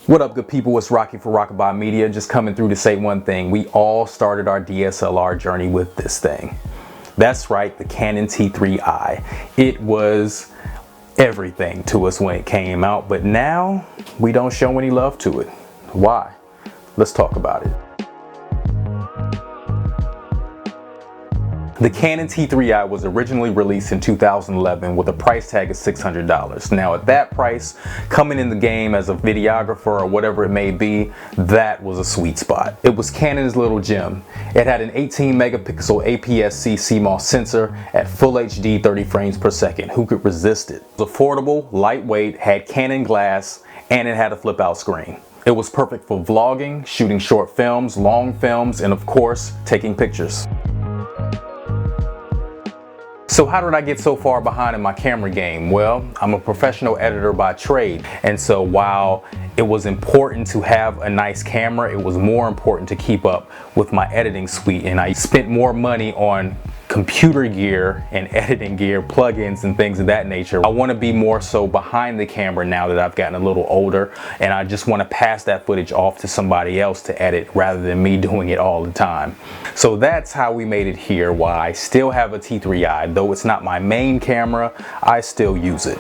What up, good people? It's Rocky for Rockabye Media, just coming through to say one thing. We all started our DSLR journey with this thing. That's right, the Canon T3i. It was everything to us when it came out, but now we don't show any love to it. Why? Let's talk about it. The Canon T3i was originally released in 2011 with a price tag of $600. Now at that price, coming in the game as a videographer or whatever it may be, that was a sweet spot. It was Canon's little gem. It had an 18 megapixel APS-C CMOS sensor at full HD 30 frames per second. Who could resist it? It was affordable, lightweight, had Canon glass, and it had a flip out screen. It was perfect for vlogging, shooting short films, long films, and of course, taking pictures. So how did I get so far behind in my camera game? Well, I'm a professional editor by trade, and so while it was important to have a nice camera, it was more important to keep up with my editing suite, and I spent more money on computer gear and editing gear, plugins and things of that nature. I want to be more so behind the camera now that I've gotten a little older, and I just want to pass that footage off to somebody else to edit rather than me doing it all the time. So that's how we made it here. Why I still have a T3i, though it's not my main camera, I still use it.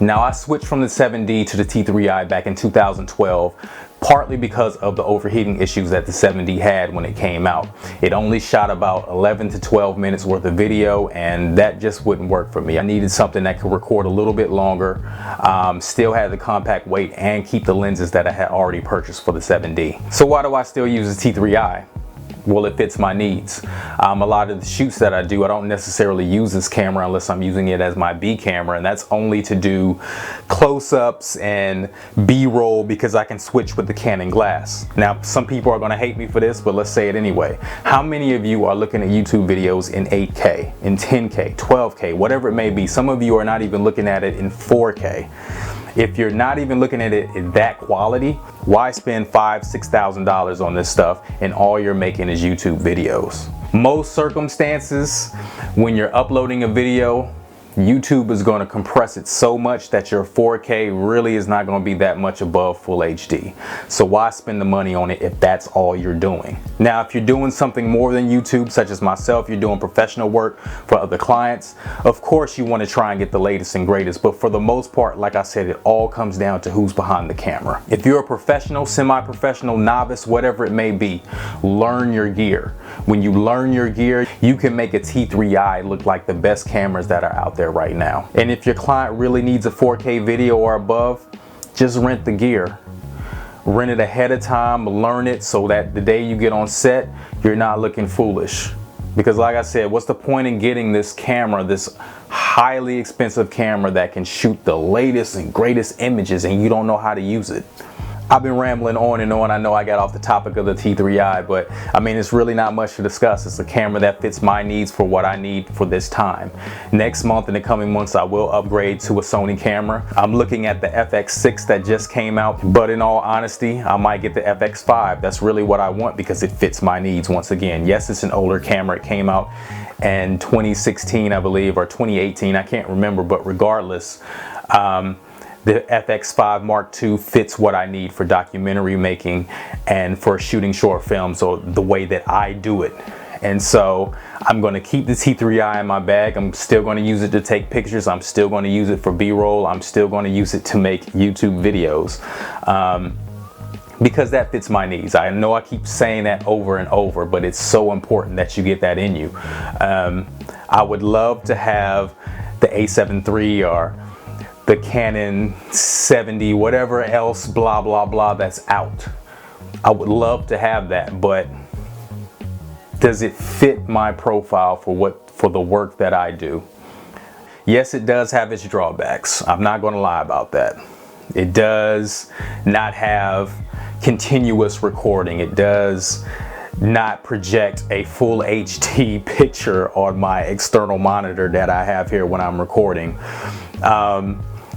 Now I switched from the 7D to the T3i back in 2012, partly because of the overheating issues that the 7D had when it came out. It only shot about 11 to 12 minutes worth of video, and that just wouldn't work for me. I needed something that could record a little bit longer, still had the compact weight, and keep the lenses that I had already purchased for the 7D. So why do I still use the T3i? Well, it fits my needs. A lot of the shoots that I do, I don't necessarily use this camera unless I'm using it as my B camera, and that's only to do close-ups and B-roll because I can switch with the Canon glass. Now, some people are going to hate me for this, but let's say it anyway. How many of you are looking at YouTube videos in 8K, in 10K, 12K, whatever it may be? Some of you are not even looking at it in 4K. If you're not even looking at it in that quality, why spend $5,000–$6,000 on this stuff and all you're making is YouTube videos? Most circumstances, when you're uploading a video, YouTube is going to compress it so much that your 4K really is not going to be that much above full HD. So why spend the money on it if that's all you're doing? Now, if you're doing something more than YouTube, such as myself, you're doing professional work for other clients, of course you want to try and get the latest and greatest. But for the most part, like I said, it all comes down to who's behind the camera. If you're a professional, semi-professional, novice, whatever it may be, learn your gear. When you learn your gear, you can make a T3i look like the best cameras that are out there right now. And if your client really needs a 4K video or above, just rent the gear. Rent it ahead of time, learn it so that the day you get on set, you're not looking foolish. Because like I said, what's the point in getting this camera, this highly expensive camera that can shoot the latest and greatest images, and you don't know how to use it? I've been rambling on and on. I know I got off the topic of the T3i, but I mean, it's really not much to discuss. It's a camera that fits my needs for what I need for this time. Next month, in the coming months, I will upgrade to a Sony camera. I'm looking at the FX6 that just came out, but in all honesty, I might get the FX5. That's really what I want because it fits my needs once again. Yes, it's an older camera. It came out in 2016, I believe, or 2018. I can't remember, but regardless, the FX5 Mark II fits what I need for documentary making and for shooting short films, or the way that I do it. And so I'm going to keep the T3i in my bag. I'm still going to use it to take pictures. I'm still going to use it for B-roll. I'm still going to use it to make YouTube videos because that fits my needs. I know I keep saying that over and over, but it's so important that you get that in you. I would love to have the A7 III or the Canon 70, whatever else, blah, blah, blah, that's out. I would love to have that, but does it fit my profile for the work that I do? Yes, it does have its drawbacks. I'm not going to lie about that. It does not have continuous recording. It does not project a full HD picture on my external monitor that I have here when I'm recording.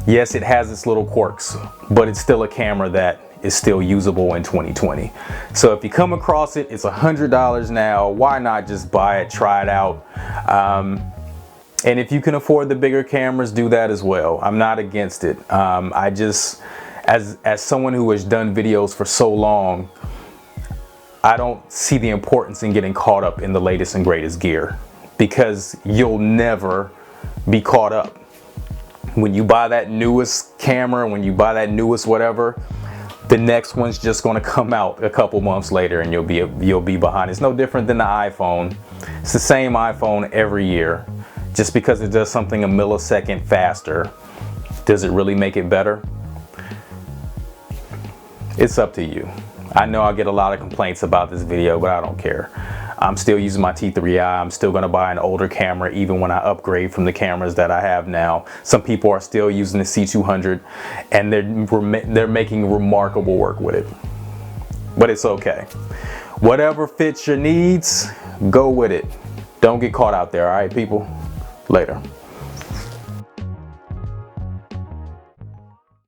Yes, it has its little quirks, but it's still a camera that is still usable in 2020. So if you come across it, it's $100 now. Why not just buy it, try it out? And if you can afford the bigger cameras, do that as well. I'm not against it. I just, as someone who has done videos for so long, I don't see the importance in getting caught up in the latest and greatest gear, because you'll never be caught up. When you buy that newest camera, when you buy that newest whatever, the next one's just going to come out a couple months later and you'll be behind. It's no different than the iPhone. It's the same iPhone every year. Just because it does something a millisecond faster, does it really make it better? It's up to you. I know I get a lot of complaints about this video, but I don't care. I'm still using my T3i. I'm still going to buy an older camera even when I upgrade from the cameras that I have now. Some people are still using the C200 and they're making remarkable work with it. But it's okay. Whatever fits your needs, go with it. Don't get caught out there, all right, people? Later.